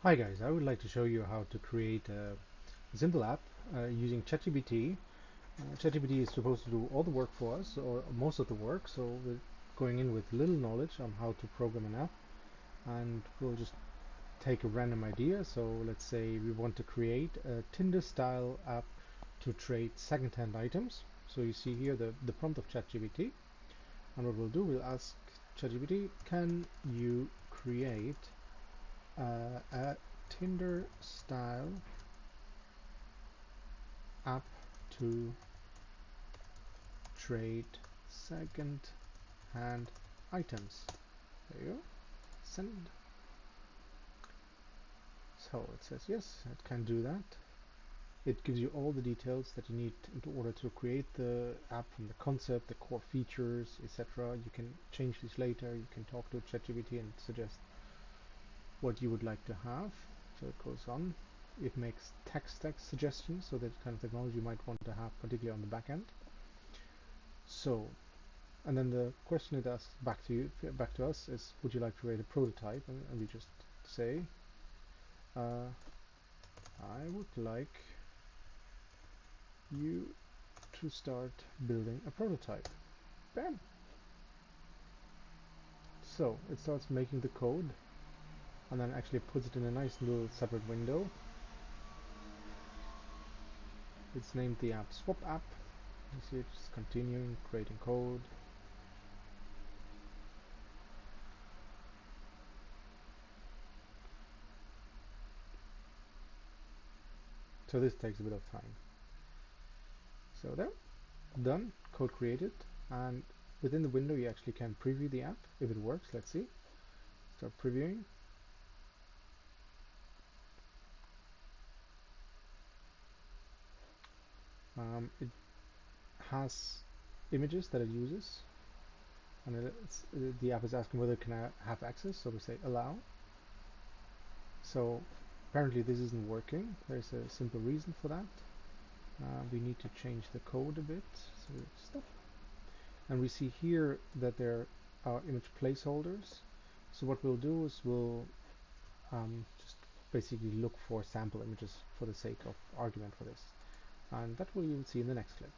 Hi guys, I would like to show you how to create a simple app using ChatGPT. ChatGPT is supposed to do all the work for us, or most of the work, so we're going in with little knowledge on how to program an app, and we'll just take a random idea. So let's say we want to create a Tinder style app to trade second-hand items. So you see here the prompt of ChatGPT, and what we'll do, we'll ask ChatGPT, can you create a Tinder style app to trade second hand items? There you go. Send. So it says yes, it can do that. It gives you all the details that you need in order to create the app, from the concept, the core features, etc. You can change this later. You can talk to ChatGPT and suggest what you would like to have. So it goes on. It makes text suggestions, so that kind of technology you might want to have, particularly on the back end. So, and then the question it asks back to us, is, would you like to create a prototype? And we just say, I would like you to start building a prototype. Bam! So it starts making the code, and then actually puts it in a nice little separate window. It's named the app Swap App. You see it's continuing creating code. So this takes a bit of time. So there, done, code created, and within the window you actually can preview the app if it works. Let's see. Start previewing. It has images that it uses, and the app is asking whether it can have access, so we say allow. So apparently this isn't working. There's a simple reason for that. We need to change the code a bit, so stop. And we see here that there are image placeholders. So what we'll do is we'll just basically look for sample images for the sake of argument for this. And that you will see in the next clip.